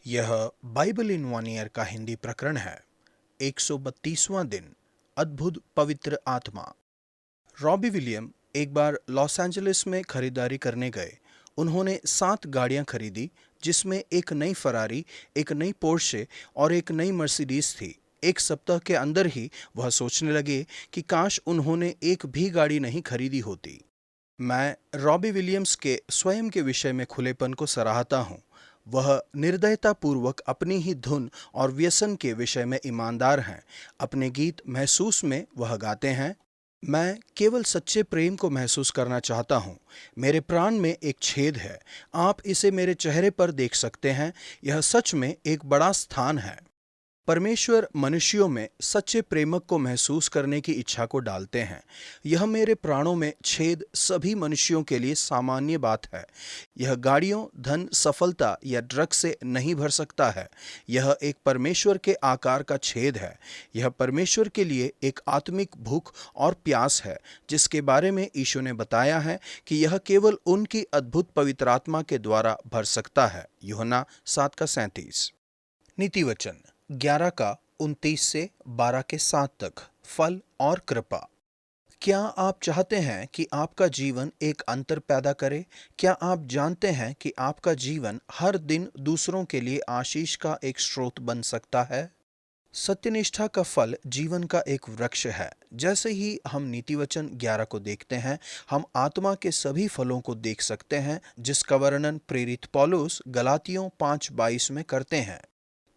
यह Bible in one year का हिंदी प्रकरण है। 132वां दिन, अद्भुत पवित्र आत्मा। रॉबी विलियम एक बार लॉस एंजलिस में खरीदारी करने गए। उन्होंने 7 गाड़ियां खरीदी, जिसमें एक नई फरारी, एक नई पोर्शे और एक नई मर्सिडीज थी। एक सप्ताह के अंदर ही वह सोचने लगे कि काश उन्होंने एक भी गाड़ी नहीं खरीदी होती। मैं रॉबी विलियम्स के स्वयं के विषय में खुलेपन को सराहता हूँ। वह निर्दयतापूर्वक अपनी ही धुन और व्यसन के विषय में ईमानदार हैं। अपने गीत महसूस में वह गाते हैं, मैं केवल सच्चे प्रेम को महसूस करना चाहता हूँ। मेरे प्राण में एक छेद है। आप इसे मेरे चेहरे पर देख सकते हैं। यह सच में एक बड़ा स्थान है। परमेश्वर मनुष्यों में सच्चे प्रेमक को महसूस करने की इच्छा को डालते हैं। यह मेरे प्राणों में छेद सभी मनुष्यों के लिए सामान्य बात है। यह गाड़ियों, धन, सफलता या ड्रग्स से नहीं भर सकता है। यह एक परमेश्वर के आकार का छेद है। यह परमेश्वर के लिए एक आत्मिक भूख और प्यास है, जिसके बारे में यीशु ने बताया है कि यह केवल उनकी अद्भुत पवित्र आत्मा के द्वारा भर सकता है। यूहन्ना 7:37। नीति वचन 11 का 29 से 12 के 7 तक। फल और कृपा। क्या आप चाहते हैं कि आपका जीवन एक अंतर पैदा करे? क्या आप जानते हैं कि आपका जीवन हर दिन दूसरों के लिए आशीष का एक स्रोत बन सकता है? सत्यनिष्ठा का फल जीवन का एक वृक्ष है। जैसे ही हम नीति वचन 11 को देखते हैं, हम आत्मा के सभी फलों को देख सकते हैं, जिसका वर्णन प्रेरित पौलुस गलातियों 5:22 में करते हैं।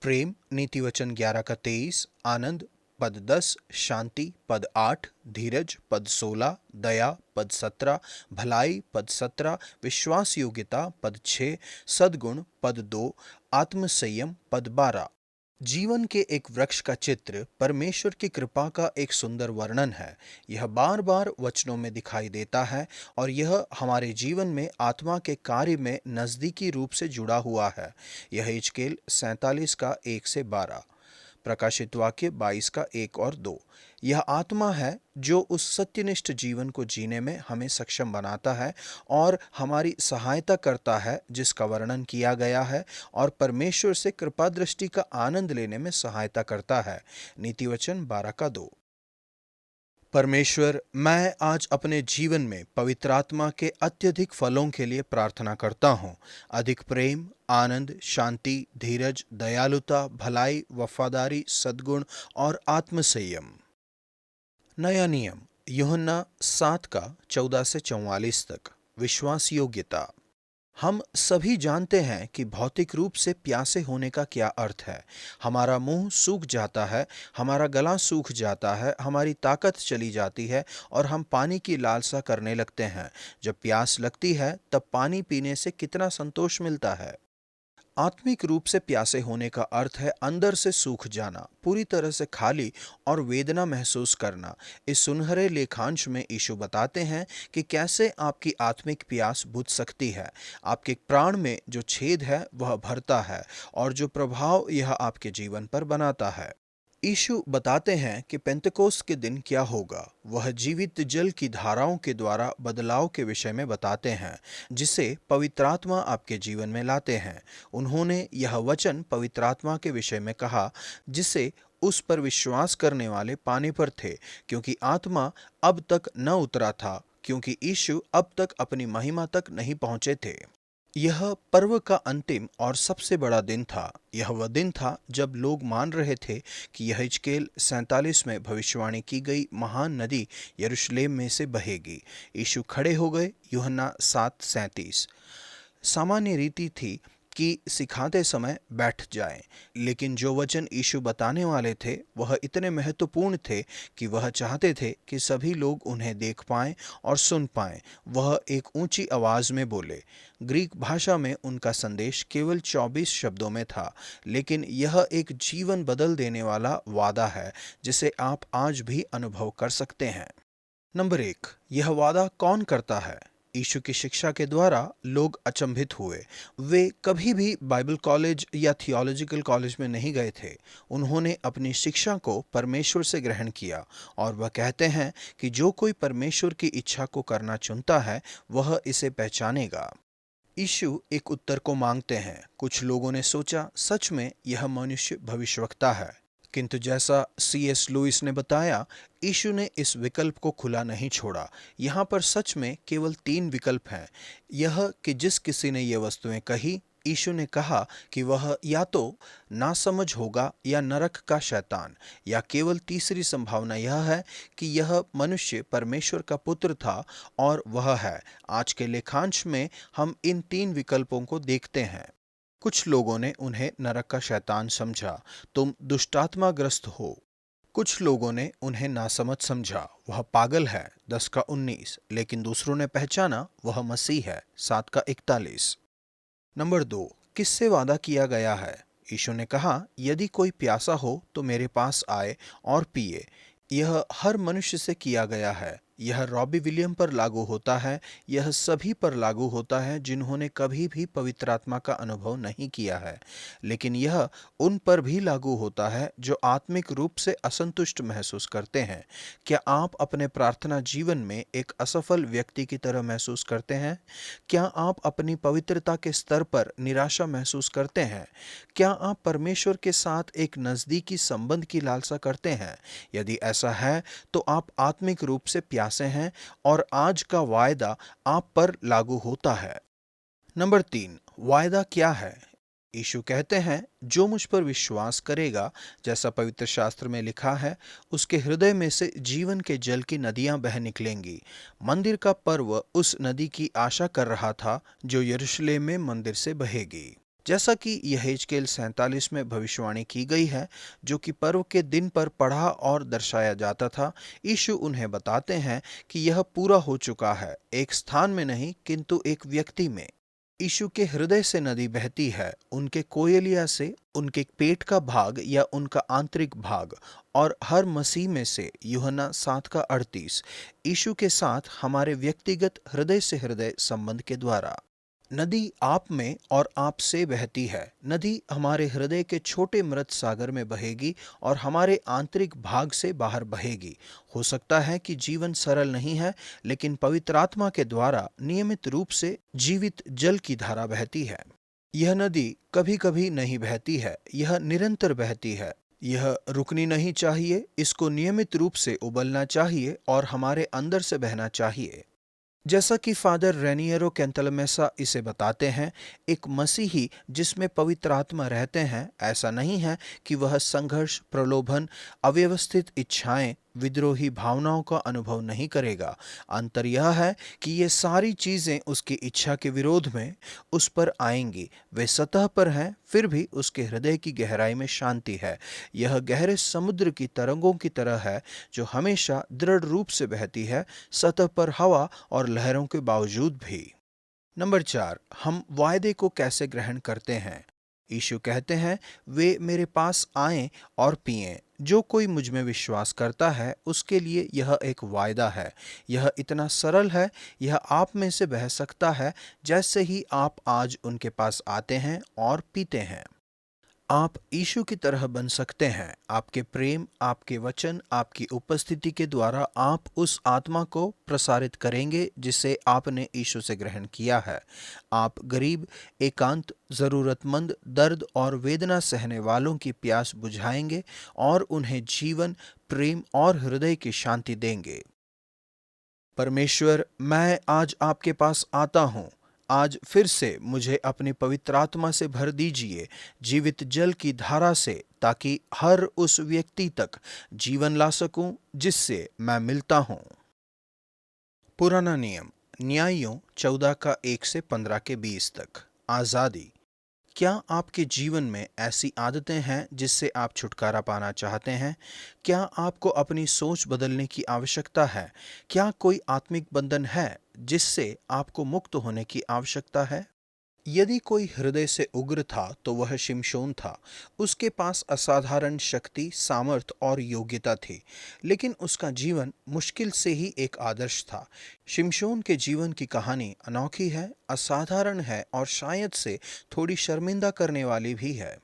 प्रेम, नीति वचन 11 का 23, आनंद पद 10, शांति पद 8, धीरज पद 16, दया पद 17, भलाई पद 17, विश्वास योग्यता पद 6, सद्गुण पद 2, आत्मसंयम पद 12। जीवन के एक वृक्ष का चित्र परमेश्वर की कृपा का एक सुंदर वर्णन है। यह बार बार वचनों में दिखाई देता है और यह हमारे जीवन में आत्मा के कार्य में नजदीकी रूप से जुड़ा हुआ है। यह हिजकेल 47 का 1 से 12, प्रकाशित वाक्य 22 का 1 और 2। यह आत्मा है जो उस सत्यनिष्ठ जीवन को जीने में हमें सक्षम बनाता है और हमारी सहायता करता है, जिसका वर्णन किया गया है, और परमेश्वर से कृपा दृष्टि का आनंद लेने में सहायता करता है। नीति वचन 12 का 2। परमेश्वर, मैं आज अपने जीवन में पवित्र आत्मा के अत्यधिक फलों के लिए प्रार्थना करता हूँ। अधिक प्रेम, आनंद, शांति, धीरज, दयालुता, भलाई, वफादारी, सद्गुण और आत्मसंयम। नया नियम, यूहन्ना 7 का 14 से 44 तक। विश्वास योग्यता। हम सभी जानते हैं कि भौतिक रूप से प्यासे होने का क्या अर्थ है। हमारा मुंह सूख जाता है, हमारा गला सूख जाता है, हमारी ताकत चली जाती है और हम पानी की लालसा करने लगते हैं। जब प्यास लगती है, तब पानी पीने से कितना संतोष मिलता है। आत्मिक रूप से प्यासे होने का अर्थ है अंदर से सूख जाना, पूरी तरह से खाली और वेदना महसूस करना। इस सुनहरे लेखांश में यीशु बताते हैं कि कैसे आपकी आत्मिक प्यास बुझ सकती है। आपके प्राण में जो छेद है वह भरता है और जो प्रभाव यह आपके जीवन पर बनाता है। यीशु बताते हैं कि पेंतकोस्त के दिन क्या होगा। वह जीवित जल की धाराओं के द्वारा बदलाव के विषय में बताते हैं, जिसे पवित्र आत्मा आपके जीवन में लाते हैं। उन्होंने यह वचन पवित्र आत्मा के विषय में कहा, जिसे उस पर विश्वास करने वाले पाने पर थे, क्योंकि आत्मा अब तक न उतरा था, क्योंकि यीशु अब तक अपनी महिमा तक नहीं पहुंचे थे। यह पर्व का अंतिम और सबसे बड़ा दिन था। यह वह दिन था जब लोग मान रहे थे कि यह हिजकेल 47 में भविष्यवाणी की गई महान नदी यरूशलेम में से बहेगी। यीशु खड़े हो गए। यूहन्ना 7:37। सामान्य रीति थी कि सिखाते समय बैठ जाएं, लेकिन जो वचन यीशु बताने वाले थे वह इतने महत्वपूर्ण थे कि वह चाहते थे कि सभी लोग उन्हें देख पाएं और सुन पाएं। वह एक ऊंची आवाज में बोले। ग्रीक भाषा में उनका संदेश केवल 24 शब्दों में था, लेकिन यह एक जीवन बदल देने वाला वादा है, जिसे आप आज भी अनुभव कर सकते हैं। नंबर 1, यह वादा कौन करता है? यीशु की शिक्षा के द्वारा लोग अचंभित हुए। वे कभी भी बाइबल कॉलेज या थियोलॉजिकल कॉलेज में नहीं गए थे। उन्होंने अपनी शिक्षा को परमेश्वर से ग्रहण किया और वह कहते हैं कि जो कोई परमेश्वर की इच्छा को करना चुनता है, वह इसे पहचानेगा। यीशु एक उत्तर को मांगते हैं। कुछ लोगों ने सोचा सच में यह मनुष्य भविष्यवक्ता है, किंतु जैसा C.S. लुइस ने बताया, यीशु ने इस विकल्प को खुला नहीं छोड़ा। यहाँ पर सच में केवल 3 विकल्प हैं। यह कि जिस किसी ने ये वस्तुएं कही, यीशु ने कहा कि वह या तो नासमझ होगा या नरक का शैतान, या केवल तीसरी संभावना यह है कि यह मनुष्य परमेश्वर का पुत्र था और वह है। आज के लेखांश में हम इन 3 विकल्पों को देखते हैं। कुछ लोगों ने उन्हें नरक का शैतान समझा, तुम दुष्टात्माग्रस्त हो। कुछ लोगों ने उन्हें नासमझ समझा, वह पागल है, 10 का 19। लेकिन दूसरों ने पहचाना वह मसीह है, 7 का 41। नंबर 2, किससे वादा किया गया है? यीशु ने कहा, यदि कोई प्यासा हो तो मेरे पास आए और पिए। यह हर मनुष्य से किया गया है। यह रॉबी विलियम पर लागू होता है। यह सभी पर लागू होता है जिन्होंने कभी भी पवित्र आत्मा का अनुभव नहीं किया है। लेकिन यह उन पर भी लागू होता है जो आत्मिक रूप से असंतुष्ट महसूस करते हैं। क्या आप अपने प्रार्थना जीवन में एक असफल व्यक्ति की तरह महसूस करते हैं? क्या आप अपनी पवित्रता के स्तर पर निराशा महसूस करते हैं? क्या आप परमेश्वर के साथ एक नज़दीकी संबंध की लालसा करते हैं? यदि ऐसा है तो आप आत्मिक रूप से प्यासे हैं और आज का वायदा आप पर लागू होता है। नंबर 3, वायदा क्या है? यीशु कहते हैं, जो मुझ पर विश्वास करेगा, जैसा पवित्र शास्त्र में लिखा है, उसके हृदय में से जीवन के जल की नदियां बह निकलेंगी। मंदिर का पर्व उस नदी की आशा कर रहा था जो यरूशलेम में मंदिर से बहेगी। जैसा कि यहेजकेल 47 में भविष्यवाणी की गई है, जो कि पर्व के दिन पर पढ़ा और दर्शाया जाता था, यीशु उन्हें बताते हैं कि यह पूरा हो चुका है, एक स्थान में नहीं किंतु एक व्यक्ति में। यीशु के हृदय से नदी बहती है, उनके कोयलिया से, उनके पेट का भाग या उनका आंतरिक भाग, और हर मसीह में से। यूहन्ना 7 का 38। यीशु के साथ हमारे व्यक्तिगत हृदय से हृदय संबंध के द्वारा। नदी आप में और आप से बहती है। नदी हमारे हृदय के छोटे मृत सागर में बहेगी और हमारे आंतरिक भाग से बाहर बहेगी। हो सकता है कि जीवन सरल नहीं है, लेकिन पवित्र आत्मा के द्वारा नियमित रूप से जीवित जल की धारा बहती है। यह नदी कभी कभी नहीं बहती है, यह निरंतर बहती है। यह रुकनी नहीं चाहिए, इसको नियमित रूप से उबलना चाहिए और हमारे अंदर से बहना चाहिए। जैसा कि फादर रेनियरो कैंतलमेसा इसे बताते हैं, एक मसीही जिसमें पवित्र आत्मा रहते हैं, ऐसा नहीं है कि वह संघर्ष, प्रलोभन, अव्यवस्थित इच्छाएं, विद्रोही भावनाओं का अनुभव नहीं करेगा। अंतर यह है कि ये सारी चीजें उसकी इच्छा के विरोध में उस पर आएंगी। वे सतह पर हैं, फिर भी उसके हृदय की गहराई में शांति है। यह गहरे समुद्र की तरंगों की तरह है जो हमेशा दृढ़ रूप से बहती है, सतह पर हवा और लहरों के बावजूद भी। नंबर 4, हम वायदे को कैसे ग्रहण करते हैं? यीशु कहते हैं, वे मेरे पास आएं और पिएं। जो कोई मुझ में विश्वास करता है, उसके लिए यह एक वायदा है। यह इतना सरल है, यह आप में से बह सकता है जैसे ही आप आज उनके पास आते हैं और पीते हैं। आप यीशु की तरह बन सकते हैं। आपके प्रेम, आपके वचन, आपकी उपस्थिति के द्वारा आप उस आत्मा को प्रसारित करेंगे जिसे आपने यीशु से ग्रहण किया है। आप गरीब, एकांत, जरूरतमंद, दर्द और वेदना सहने वालों की प्यास बुझाएंगे और उन्हें जीवन, प्रेम और हृदय की शांति देंगे। परमेश्वर, मैं आज आपके पास आता हूँ। आज फिर से मुझे अपनी पवित्र आत्मा से भर दीजिए, जीवित जल की धारा से, ताकि हर उस व्यक्ति तक जीवन ला सकूं जिससे मैं मिलता हूं। पुराना नियम, न्यायों 14 का 1 से 15 के 20 तक। आज़ादी। क्या आपके जीवन में ऐसी आदतें हैं जिससे आप छुटकारा पाना चाहते हैं? क्या आपको अपनी सोच बदलने की आवश्यकता है? क्या कोई आत्मिक बंधन है जिससे आपको मुक्त होने की आवश्यकता है? यदि कोई हृदय से उग्र था तो वह शिमशोन था। उसके पास असाधारण शक्ति, सामर्थ और योग्यता थी, लेकिन उसका जीवन मुश्किल से ही एक आदर्श था। शिमशोन के जीवन की कहानी अनोखी है, असाधारण है और शायद से थोड़ी शर्मिंदा करने वाली भी है।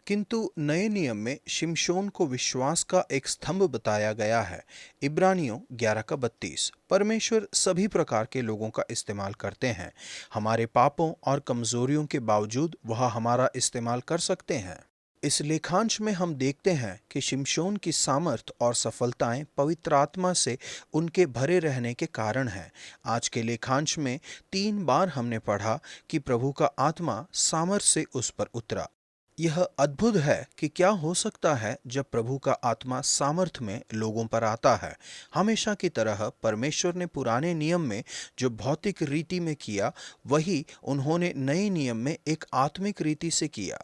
किंतु नए नियम में शिमशोन को विश्वास का एक स्तंभ बताया गया है। इब्रानियों 11 का 32। परमेश्वर सभी प्रकार के लोगों का इस्तेमाल करते हैं। हमारे पापों और कमजोरियों के बावजूद वह हमारा इस्तेमाल कर सकते हैं। इस लेखांश में हम देखते हैं कि शिमशोन की सामर्थ और सफलताएं पवित्र आत्मा से उनके भरे रहने के कारण हैं। आज के लेखांश में 3 बार हमने पढ़ा कि प्रभु का आत्मा सामर्थ से उस पर उतरा। यह अद्भुत है कि क्या हो सकता है जब प्रभु का आत्मा सामर्थ्य में लोगों पर आता है। हमेशा की तरह परमेश्वर ने पुराने नियम में जो भौतिक रीति में किया, वही उन्होंने नए नियम में एक आत्मिक रीति से किया।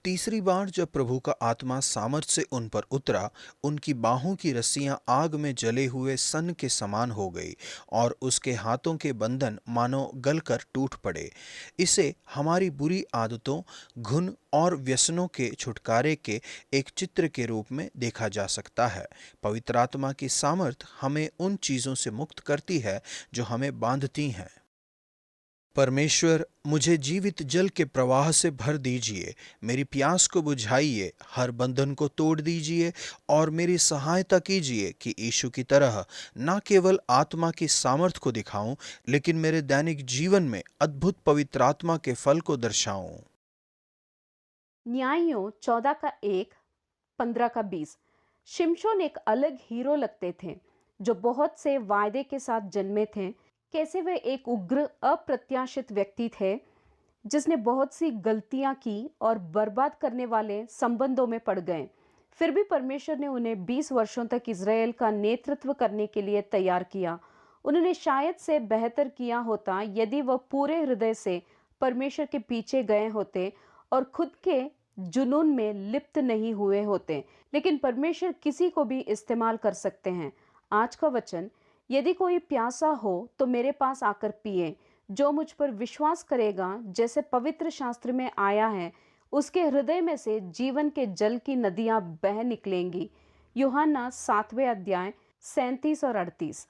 तीसरी बार जब प्रभु का आत्मा सामर्थ्य से उन पर उतरा, उनकी बाहों की रस्सियां आग में जले हुए सन के समान हो गई और उसके हाथों के बंधन मानो गलकर टूट पड़े। इसे हमारी बुरी आदतों, घुन और व्यसनों के छुटकारे के एक चित्र के रूप में देखा जा सकता है। पवित्र आत्मा की सामर्थ हमें उन चीजों से मुक्त करती है जो हमें बांधती हैं। परमेश्वर, मुझे जीवित जल के प्रवाह से भर दीजिए, मेरी प्यास को बुझाइए, हर बंधन को तोड़ दीजिए और मेरी सहायता कीजिए कि यीशु की तरह न केवल आत्मा की सामर्थ को दिखाऊं, लेकिन मेरे दैनिक जीवन में अद्भुत पवित्र आत्मा के फल को दर्शाऊं। न्यायियों 14 का 1, 15 का 20। शिमशोन एक अलग हीरो लगते थे जो बहुत से वायदे के साथ जन्मे थे। कैसे वे एक उग्र अप्रत्याशित व्यक्ति थे जिसने बहुत सी गलतियां की और बर्बाद करने वाले संबंधों में पड़ गए। फिर भी परमेश्वर ने उन्हें 20 वर्षों तक इज़राइल का नेतृत्व करने के लिए तैयार किया। उन्होंने शायद से बेहतर किया होता यदि वह पूरे हृदय से परमेश्वर के पीछे गए होते और खुद के जुनून में लिप्त नहीं हुए होते। लेकिन परमेश्वर किसी को भी इस्तेमाल कर सकते हैं। आज का वचन, यदि कोई प्यासा हो तो मेरे पास आकर पिए, जो मुझ पर विश्वास करेगा, जैसे पवित्र शास्त्र में आया है, उसके हृदय में से जीवन के जल की नदियां बह निकलेंगी। यूहन्ना 7वें अध्याय 37 और 38।